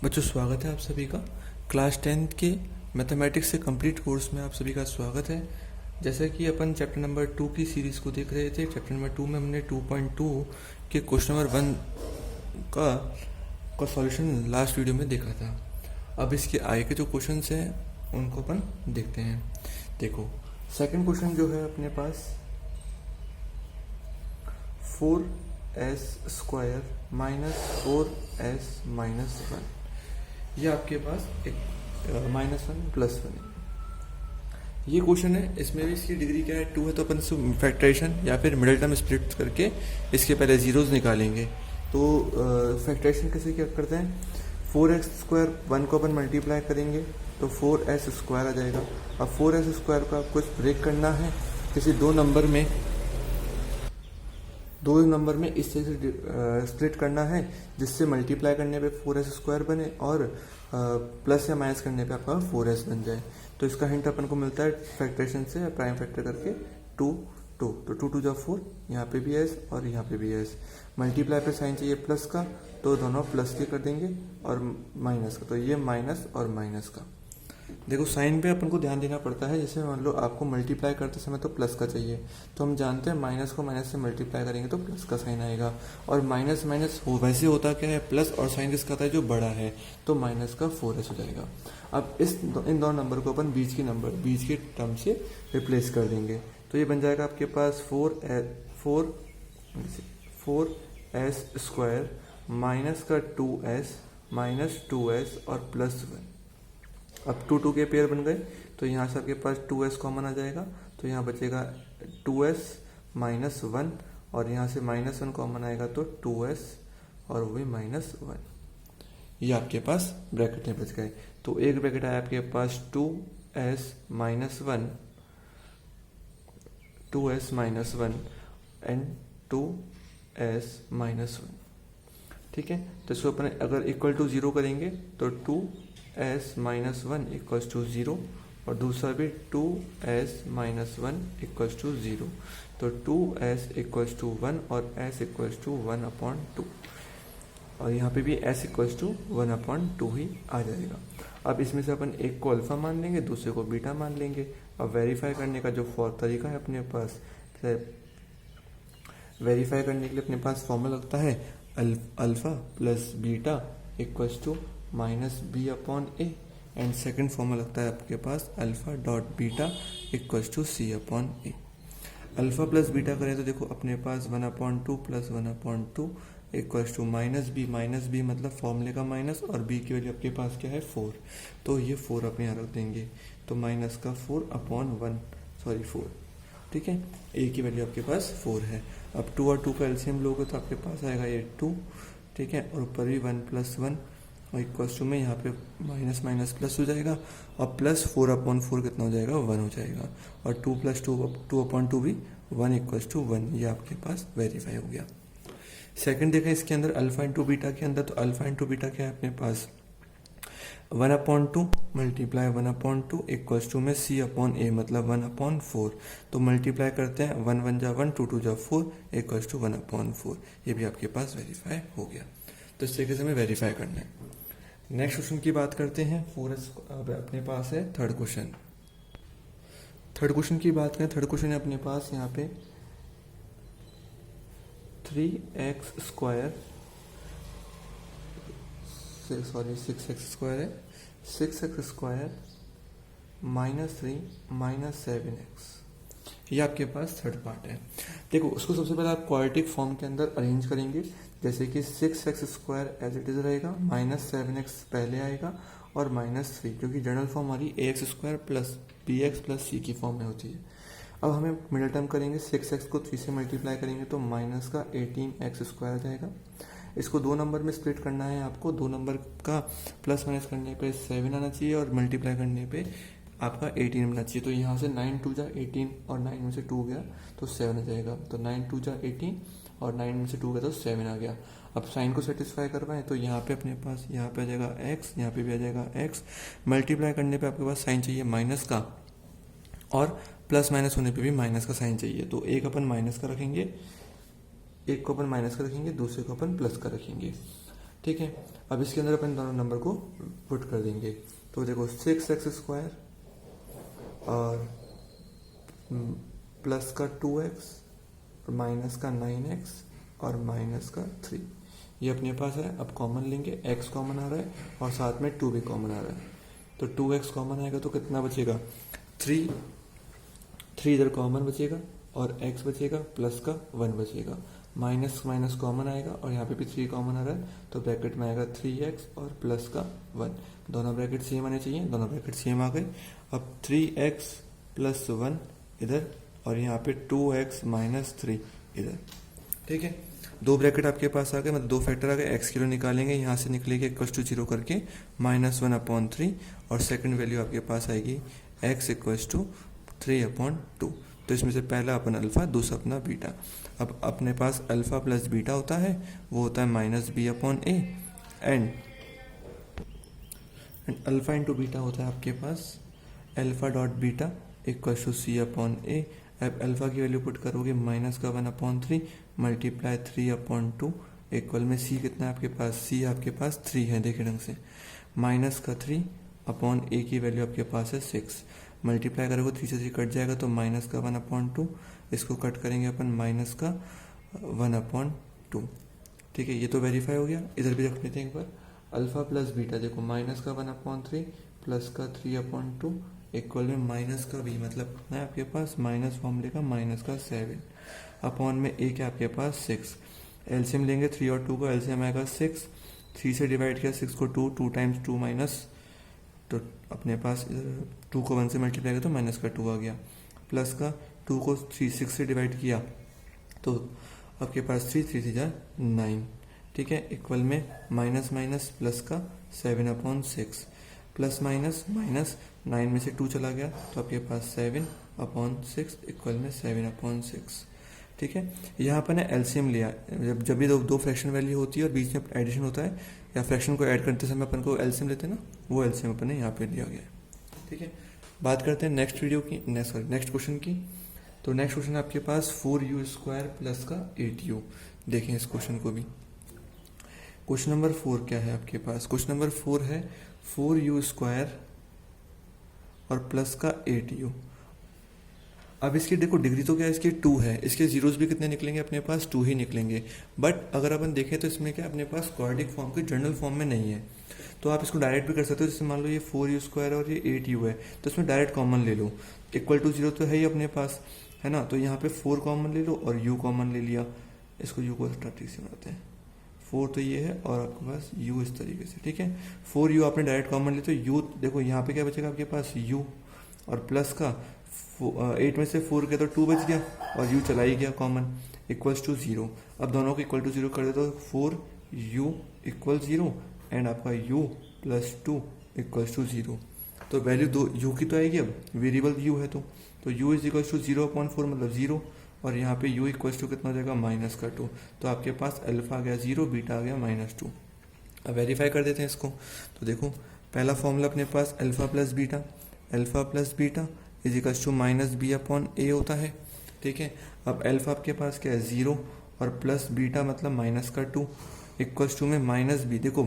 बच्चों, स्वागत है आप सभी का क्लास 10th के मैथमेटिक्स से कंप्लीट कोर्स में। आप सभी का स्वागत है। जैसे कि अपन चैप्टर नंबर 2 की सीरीज़ को देख रहे थे। चैप्टर नंबर 2 में हमने 2.2 के क्वेश्चन नंबर 1 का सॉल्यूशन लास्ट वीडियो में देखा था। अब इसके आगे के जो क्वेश्चंस हैं उनको अपन देखते हैं। देखो, सेकंड क्वेश्चन जो है अपने पास 4s² माइनस 4s माइनस 1, ये आपके पास एक -1 +1 है। ये क्वेश्चन है, इसमें भी इसकी डिग्री क्या है, 2 है, तो अपन इसको फैक्टराइजेशन या फिर मिडिल टर्म स्प्लिट करके इसके पहले जीरोस निकालेंगे। तो फैक्टराइजेशन कैसे क्या करते हैं, 4x² 1 को अपन मल्टीप्लाई करेंगे तो 4s² आ जाएगा। अब 4s² को आपको ब्रेक करना है किसी दो नंबर में इस तरह से स्प्लिट करना है जिससे मल्टीप्लाई करने पे 4s² बने और प्लस या माइनस करने पे आपका 4s बन जाए। तो इसका हिंट अपन को मिलता है फैक्टरेशन से, प्राइम फैक्टर करके 2 2, तो 2 2 जा 4, यहाँ पे भी s और यहाँ पे भी s। मल्टीप्लाई पे साइन चाहिए प्लस का, तो दोनों प्लस के कर देंगे, और माइनस का, तो ये माइनस और माइनस का। देखो, साइन पे अपन को ध्यान देना पड़ता है। जैसे मान लो आपको मल्टीप्लाई करते समय तो प्लस का चाहिए, तो हम जानते हैं माइनस को माइनस से मल्टीप्लाई करेंगे तो प्लस का साइन आएगा। और माइनस माइनस वैसे होता क्या है, प्लस, और साइन किसका आता है, जो बड़ा है, तो माइनस का 4s हो जाएगा। अब इन दोनों नंबर को अपन बीच के टर्म से रिप्लेस कर देंगे, तो ये बन जाएगा आपके पास 4s² माइनस का 2s माइनस 2s और +1। अब 2 2 के पेयर बन गए, तो यहाँ से आपके पास 2s कॉमन आ जाएगा, तो यहाँ बचेगा 2s माइनस 1, और यहाँ से -1 कॉमन आएगा तो 2s और वो भी -1। ये आपके पास ब्रैकेट में बच गए। तो एक ब्रैकेट आया आपके पास 2s minus 1 and 2s minus 1। ठीक है, तो इसको अपने अगर इक्वल टू 0 करेंगे तो 2s माइनस 1 इक्वल्स टू 0, और दूसरा भी 2s माइनस 1 इक्वल्स टू 0। तो 2s इक्वल्स टू 1 और s इक्वल्स टू 1/2, और यहाँ पे भी s इक्वल्स टू 1/2 ही आ जाएगा। अब इसमें से अपन एक को अल्फा मान लेंगे, दूसरे को बीटा मान लेंगे। अब वेरीफाई करने का जो तरीका है अपने पास, वेरीफाई करने के लिए अपने पास फॉर्मूला लगता है alpha plus beta equals to -b/a, and second formula लगता है आपके पास alpha dot beta equals to c/a। Alpha plus beta करें तो देखो अपने पास 1/2 प्लस 1/2 इक्वल्स टू -b मतलब फॉर्मूले का माइनस, और b की वैल्यू आपके पास क्या है 4, तो ये 4 अपने यहाँ रख देंगे, तो माइनस का 4। ठीक है, a की वैल्यू आपके पास 4 है। अब 2 और 2 का एलसीएम लोगे तो आपके पास आएगा ये 2। ठीक है, और ऊपर भी 1 + 1 और इक्वल्स टू में यहाँ पे माइनस माइनस प्लस हो जाएगा, और प्लस 4/4 कितना हो जाएगा, 1 हो जाएगा, और 2 + 2/2 भी 1 इक्वल्स टू 1। ये आपके पास वेरीफाई हो गया। सेकंड देखें इसके अंदर अल्फा इंटू बीटा के अंदर, तो अल्फा इंटू बीटा क्या है अपने पास 1/2 मल्टीप्लाई 1/2 इक्वल्स टू में c/a मतलब 1/4। तो मल्टीप्लाई करते हैं, 1 1 जा 1, 2 2 जा 4 इक्वल्स टू 1/4। ये भी आपके पास वेरीफाई हो गया। तो इस तरीके से हमें वेरीफाई करना है। नेक्स्ट क्वेश्चन की बात करते हैं। 4s अब अपने पास है थर्ड क्वेश्चन की बात करें। थर्ड क्वेश्चन है अपने पास यहाँ पे 6x² है, 6x² -3 -7x। ये आपके पास थर्ड पार्ट है। देखो, उसको सबसे पहले आप क्वाड्रेटिक फॉर्म के अंदर अरेंज करेंगे, जैसे कि 6x² एज इट इज रहेगा, -7x पहले आएगा, और -3, क्योंकि जनरल फॉर्म हमारी ax² plus bx plus c की फॉर्म में होती है। अब हमें मिडिल टर्म करेंगे, 6x को 3 से मल्टीप्लाई करेंगे तो माइनस का 18x² आ जाएगा। इसको दो नंबर में स्प्लिट करना है आपको, दो नंबर का प्लस माइनस करने पे 7 आना चाहिए, और मल्टीप्लाई करने पे आपका 18 बनना चाहिए। तो यहाँ से 9 2 जा 18, और 9 में से 2 गया तो 7 आ जाएगा। तो 9 2 जा 18, और 9 में से 2 गया तो 7 आ गया। अब साइन को सेटिस्फाई करवाएं तो यहाँ पे अपने पास यहाँ पे आ जाएगा x, यहाँ पे भी आ जाएगा x। मल्टीप्लाई करने पे आपके पास साइन चाहिए माइनस का, और प्लस माइनस होने पे भी माइनस का साइन चाहिए। तो एक अपन माइनस का रखेंगे, एक को अपन माइनस का रखेंगे, दूसरे को अपन प्लस का रखेंगे। ठीक है, अब इसके अंदर अपन दोनों नंबर को पुट कर देंगे। तो देखो 6x² और प्लस का 2x और माइनस का 9x और माइनस का 3 ये अपने पास है। अब कॉमन लेंगे, x कॉमन आ रहा है और साथ में 2 भी कॉमन आ रहा है। तो 2x कॉमन आएगा तो कितना बचेगा 3 इधर कॉमन बचेगा और x बचेगा प्लस का 1 बचेगा। माइनस माइनस कॉमन आएगा और यहाँ पे भी 3 कॉमन आ रहा है तो ब्रैकेट में आएगा 3x और प्लस का 1। दोनों ब्रैकेट सेम आने चाहिए, दोनों ब्रैकेट सेम आ गए। अब 3x प्लस 1 इधर और यहाँ पे 2x माइनस 3 इधर। ठीक है, दो ब्रैकेट आपके पास आ गए, मतलब दो फैक्टर आ गए। x किलो निकालेंगे, यहाँ से निकलेगी इक्वल्स टू 0 करके -1/3 और सेकंड वैल्यू आपके पास आएगी x इक्वल्स टू 3/2। तो इसमें से पहला अपन अल्फा, दूसरा अपना बीटा। अब अपने पास अल्फा प्लस बीटा होता है, वो होता है -b/a and alpha into beta होता है आपके पास alpha dot beta equals to c/a। अब अल्फा की वैल्यू पुट करोगे -1/3 मल्टीप्लाई 3/2 इक्वल में c कितना है आपके पास, c आपके पास 3 है, देखिए ढंग से। -3/a की वैल्यू आपके पास है 6, मल्टीप्लाई करोगे 3 से 3 कट जाएगा तो -1/2, इसको कट करेंगे अपन -1/2। ठीक है, ये तो वेरीफाई हो गया। इधर भी रख लेते हैं एक बार, अल्फा प्लस बीटा देखो -1/3 प्लस का 3/2 इक्वल में माइनस का b, मतलब कितना है आपके पास माइनस फॉर्मूले का -7 अपॉन में a क्या आपके पास 6। एलसीएम लेंगे 3 और 2 को, एलसीएम आएगा 6, 3 से डिवाइड किया 6 को 2 टाइम्स 2 माइनस, तो अपने पास इधर 2 को 1 से मल्टीप्लाई किया तो माइनस का 2 आ गया, प्लस का 2 को 6 से डिवाइड किया तो आपके पास 3 जा 9। ठीक है, इक्वल में माइनस माइनस प्लस का 7/6 प्लस माइनस माइनस 9 में से 2 चला गया तो आपके पास 7/6 इक्वल में 7/6। ठीक है, यहाँ पर ना एलसीएम लिया, जब भी दो फ्रैक्शन वैल्यू होती है और बीच में एडिशन होता है या फ्रैक्शन को ऐड करते समय अपन को एलसीएम लेते हैं ना, वो एलसीएम अपन ने यहाँ पे लिया गया है। ठीक है, बात करते हैं नेक्स्ट क्वेश्चन की। तो नेक्स्ट क्वेश्चन आपके पास 4u² प्लस का 8u। देखें इस क्वेश्चन को भी। क्वेश्चन नंबर 4 क्या है आपके पास, क्वेश्चन नंबर 4 है 4u² और प्लस का 8u। अब इसकी देखो डिग्री तो क्या है, इसकी 2 है, इसके जीरोस भी कितने निकलेंगे अपने पास 2 ही निकलेंगे। बट अगर अपन देखें तो इसमें क्या अपने पास क्वाड्रेटिक फॉर्म के जनरल फॉर्म में नहीं है, तो आप इसको डायरेक्ट भी कर सकते हो। जैसे मान लो ये 4u² और ये 8u है, तो इसमें डायरेक्ट कॉमन ले लो, इक्वल टू 0 तो है ही अपने पास, है ना। तो यहाँ पे 4 कॉमन ले लो और u कॉमन ले लिया, इसको u को ठीक से बनाते हैं। 4 तो ये है और आपके पास u इस तरीके से। ठीक है, 4u आपने डायरेक्ट कॉमन ले तो u देखो यहाँ पे क्या बचेगा आपके पास u और प्लस का 8 में से 4 गया तो 2 बच गया और u चला ही गया कॉमन, इक्वल्स टू 0। अब दोनों को इक्वल टू 0 कर दे तो 4u इक्वल 0 एंड आपका u प्लस 2 इक्वल्स टू 0। तो वैल्यू दो u की तो आएगी, अब वेरिएबल u है तो u इज इक्वल्स टू 0/4 मतलब 0 और यहाँ पे u इक्वल्स टू कितना हो जाएगा -2। तो आपके पास अल्फा आ गया 0, बीटा आ गया -2। अब वेरीफाई कर देते हैं इसको। तो देखो पहला फॉर्मूला अपने पास alpha plus beta is equals to -b/a होता है। ठीक है, अब अल्फा आपके पास क्या है 0 और प्लस बीटा मतलब -2 इक्वल्स टू में -b। देखो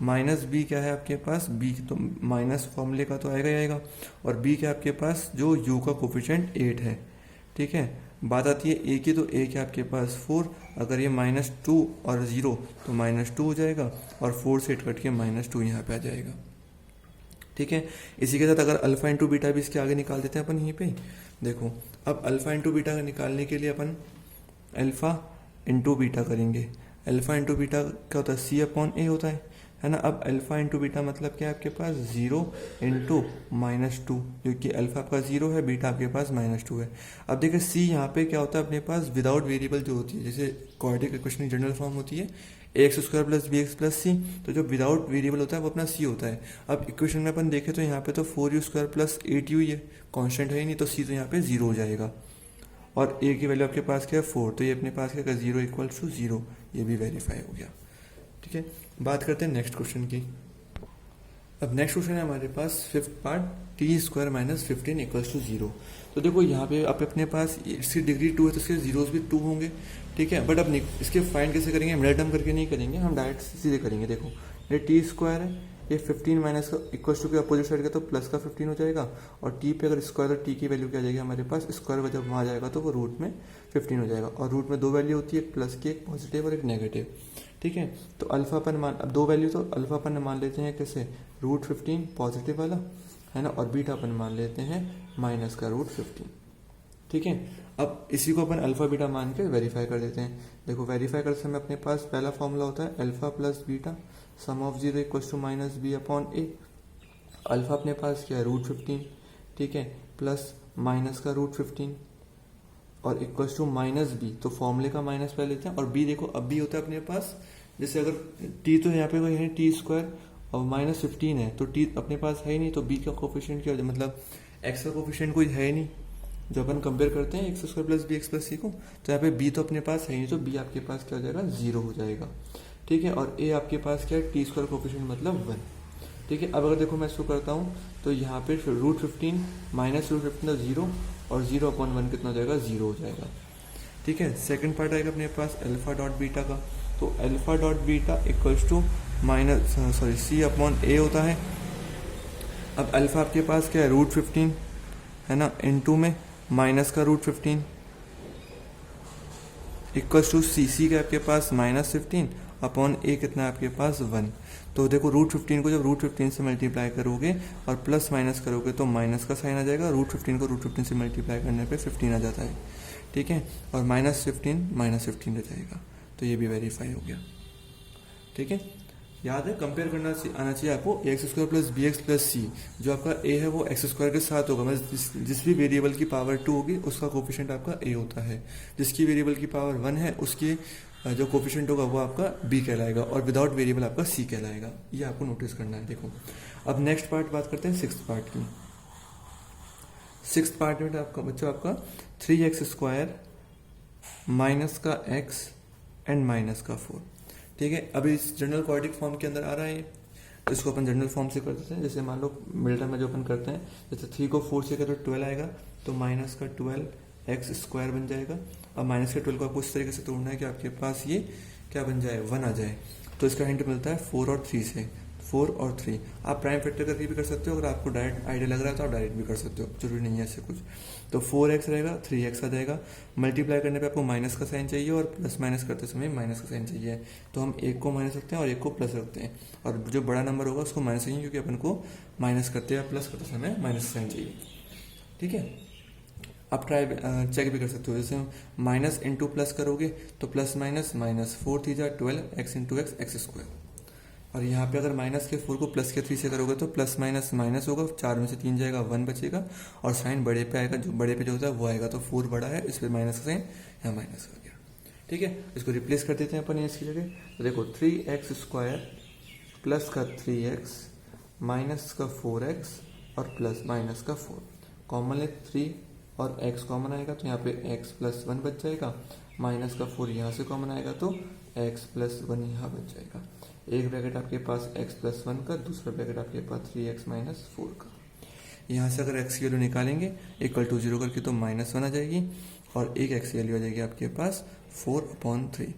-b क्या है आपके पास, b तो माइनस फॉर्मूले का तो आएगा ही आएगा और b क्या आपके पास जो u का कोफिशिएंट 8 है। ठीक है, बात आती है a की, तो a क्या आपके पास 4, अगर ये -2 और 0 तो -2 हो जाएगा और 4 से 8 कट के -2 यहाँ पे आ जाएगा। ठीक है, इसी के साथ अगर अल्फा इंटू बीटा भी इसके आगे निकाल देते हैं अपन यहीं पे। देखो अब अल्फा इंटू बीटा निकालने के लिए अपन अल्फा इंटू बीटा करेंगे। अल्फा इंटू बीटा क्या होता है c/a होता है ना। अब अल्फा इंटू बीटा मतलब क्या है आपके पास 0 इंटू -2, क्योंकि अल्फा आपका 0 है, बीटा आपके पास -2 है। अब देखिए c यहाँ पे क्या होता है अपने पास विदाउट वेरिएबल जो होती है, जैसे क्वाड्रेटिक इक्वेशन की जनरल फॉर्म होती है ax² plus bx plus c, तो जो विदाउट वेरिएबल होता है वो अपना c होता है। अब इक्वेशन में अपन देखें तो यहाँ पे तो 4u² प्लस 8u ही है, कॉन्स्टेंट है ही नहीं, तो c तो यहाँ पे 0 हो जाएगा और a की वैल्यू आपके पास क्या है 4, तो ये अपने पास क्या है 0 इक्वल्स टू 0, ये भी वेरीफाई हो गया। ठीक है, बात करते हैं नेक्स्ट क्वेश्चन की। अब नेक्स्ट क्वेश्चन है हमारे पास fifth part, T square minus 15 equals to 0। तो देखो यहाँ पे आप अपने पास इसकी डिग्री 2 है तो इसके जीरोस भी 2 होंगे, ठीक है। बट अब इसके फाइंड कैसे करेंगे, मिडल टर्म करके नहीं करेंगे, हम डायरेक्ट सीधे करेंगे। देखो ये टी स्क्वायर है, ये 15 माइनस का इक्वल्स टू के अपोजिट साइड का तो प्लस का 15 हो जाएगा, और टी पे अगर स्क्वायर तो टी की वैल्यू क्या आ जाएगी हमारे पास, स्क्वायर का जब वहाँ जाएगा तो वो रूट में 15 हो जाएगा। और रूट में दो वैल्यू होती है, एक प्लस की, एक पॉजिटिव और एक नेगेटिव, ठीक है। तो अल्फा अपन मान, अब दो वैल्यू तो अल्फा अपन मान लेते हैं कैसे, रूट 15 पॉजिटिव वाला है ना, और बीटा अपन मान लेते हैं माइनस का रूट 15, ठीक है। अब इसी को अपन अल्फा बीटा मान के वेरीफाई कर देते हैं। देखो वेरीफाई करते समय अपने पास पहला फॉर्मूला होता है alpha plus beta sum of 0 equals to minus B upon A. Alpha अपने पास क्या है, रूट 15, ठीक है, प्लस माइनस का रूट 15 और इक्वल्स टू माइनस बी, तो फॉर्मूले का माइनस पहले लेते हैं। और बी देखो अब बी होता है अपने पास, जैसे अगर टी तो यहाँ पे कोई है टी स्क्वायर और माइनस 15 है, तो टी अपने पास है ही नहीं, तो बी का कोफिशिएंट क्या हो जाए, मतलब एक्स का कोफिशिएंट कोई है ही नहीं। जब अपन कंपेयर करते हैं x square plus b x plus c को, तो यहाँ पे बी तो अपने पास है ही नहीं, तो बी आपके पास क्या हो जाएगा, 0 हो जाएगा, ठीक है। और ए आपके पास क्या है, टी स्क्वायर कोफिशिएंट मतलब 1, ठीक है। अब अगर देखो मैं इसको करता हूँ तो यहाँ पे रूट 15 माइनस रूट 15 0, और 0 अपॉन 1 कितना हो जाएगा, 0 हो जाएगा, ठीक है। सेकंड पार्ट आएगा अपने पास अल्फा डॉट बीटा का, तो alpha dot beta equals to minus c upon a होता है। अब अल्फा आपके पास क्या है, रूट 15 है ना, इनटू में माइनस का रूट 15 इक्वल्स टू सी का आपके पास माइनस 15 अपॉन ए कितना है आपके पास 1। तो देखो रूट 15 को जब रूट 15 से मल्टीप्लाई करोगे और प्लस माइनस करोगे तो माइनस का साइन आ जाएगा, रूट 15 को रूट 15 से मल्टीप्लाई करने पे 15 आ जाता है, ठीक है। और माइनस 15 रह जाएगा, तो ये भी वेरीफाई हो गया, ठीक है। याद है कंपेयर करना आना चाहिए आपको, x square plus b x plus c, जो आपका ए है वो एक्स स्क्वायर के साथ होगा, मतलब जिस भी वेरिएबल की पावर 2 होगी उसका कोफिशिएंट आपका ए होता है, जिसकी वेरिएबल की पावर 1 है उसकी जो कोफिशिएंट होगा वो आपका बी कहलाएगा, और विदाउट वेरिएबल आपका सी कहलाएगा। ये आपको नोटिस करना है। देखो अब नेक्स्ट पार्ट बात करते हैं सिक्स्थ पार्ट की। सिक्स्थ पार्ट में आपका बच्चों आपका 3x स्क्वायर माइनस का x एंड माइनस का 4, ठीक है। अभी इस जनरल क्वाड्रेटिक फॉर्म के अंदर आ रहा है, तो इसको अपन जनरल फॉर्म से कर देते हैं। जैसे मान लो मिडिल टर्म में जो अपन करते हैं, जैसे 3 को 4 से करो 12 आएगा, तो माइनस का 12 एक्स स्क्वायर बन जाएगा। अब माइनस के 12 को आपको इस तरीके से तोड़ना है कि आपके पास ये क्या बन जाए, 1 आ जाए। तो इसका हिंट मिलता है 4 और 3 से, 4 और 3। आप प्राइम फैक्टर करके भी कर सकते हो, अगर आपको डायरेक्ट आइडिया लग रहा है तो आप डायरेक्ट भी कर सकते हो, जरूरी नहीं है ऐसे कुछ। तो 4x रहेगा, 3x आ जाएगा, मल्टीप्लाई करने पे आपको माइनस का साइन चाहिए और प्लस माइनस करते समय माइनस का साइन चाहिए, तो हम एक को माइनस रखते हैं और एक को प्लस रखते हैं, और जो बड़ा नंबर होगा उसको माइनस चाहिए, क्योंकि अपन को माइनस करते या प्लस करते समय माइनस साइन चाहिए, ठीक है। आप ट्राई चेक भी कर सकते हो, जैसे माइनस इंटू प्लस करोगे तो प्लस माइनस माइनस 4 3 जा 12 x into x x square, और यहाँ पे अगर माइनस के 4 को प्लस के 3 से करोगे तो प्लस माइनस माइनस होगा, 4 में से 3 जाएगा, 1 बचेगा, और साइन बड़े पे आएगा, जो बड़े पे जो होता है वो आएगा, तो 4 बड़ा है, इस पर माइनस का साइन यहाँ माइनस हो गया, ठीक है। इसको रिप्लेस कर देते हैं अपन इसकी जगह। तो देखो 3x स्क्वायर प्लस का 3x माइनस का 4x और प्लस माइनस का 4, कॉमन है 3 और x कॉमन आएगा, तो यहाँ पे x प्लस 1 बच जाएगा, माइनस का 4 यहाँ से कॉमन आएगा तो x प्लस 1 यहाँ बच जाएगा। एक ब्रैकेट आपके पास x प्लस 1 का, दूसरा ब्रैकेट आपके पास 3x माइनस 4 का। यहाँ से अगर x की वैल्यू निकालेंगे इक्वल टू 0 करके तो -1 आ जाएगी, और एक x की वैल्यू आ जाएगी आपके पास 4/3।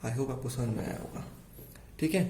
आई होप आपको समझ में आया होगा, ठीक है।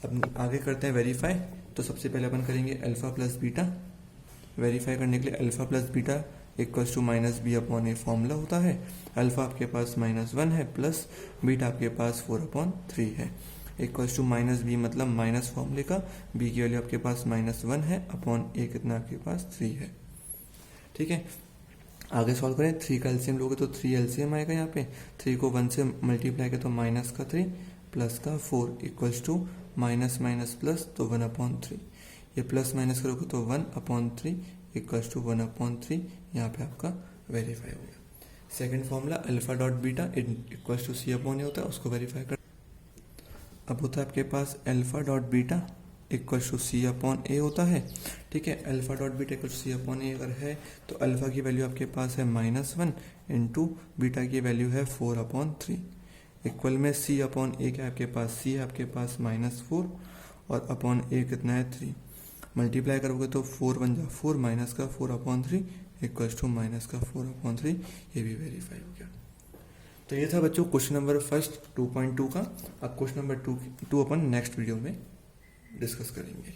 अब आगे करते हैं वेरीफाई। तो सबसे पहले अपन करेंगे अल्फा प्लस बीटा। वेरीफाई करने के लिए alpha plus beta equals to minus B upon A formula होता है। अल्फा आपके पास -1 है, प्लस बीटा आपके पास 4/3 है, इक्वल्स टू माइनस बी मतलब माइनस फॉर्मूले का, बी की वैल्यू आपके पास -1 है, अपॉन ए कितना आपके पास 3 है, ठीक है। आगे सॉल्व करें, 3 का एलसीएम लोगे तो 3 एलसीएम आएगा, यहाँ पे 3 को 1 से मल्टीप्लाई करें तो माइनस का 3 प्लस का 4 equals to minus minus plus तो 1/3, ये प्लस माइनस करोगे तो 1/3 इक्वल्स टू 1/3, यहाँ पे आपका वेरीफाई हो गया। Second formula alpha dot beta equals to c upon a होता है, उसको वेरीफाई कर। अब होता है आपके पास alpha dot beta equals to c upon a होता है, ठीक है। Alpha dot beta equal c upon a अगर है तो अल्फा की वैल्यू आपके पास है -1 इंटू बीटा की वैल्यू है 4/3, इक्वल में सी अपॉन ए क्या है आपके पास, सी है आपके पास -4 और अपॉन ए कितना है 3। मल्टीप्लाई करोगे तो 4 बन जा 4 माइनस का 4/3 इक्वल्स टू माइनस का 4/3, ये भी वेरीफाई हो गया। तो ये था बच्चों क्वेश्चन नंबर फर्स्ट 2.2 का। अब क्वेश्चन नंबर 2 अपन नेक्स्ट वीडियो में डिस्कस करेंगे।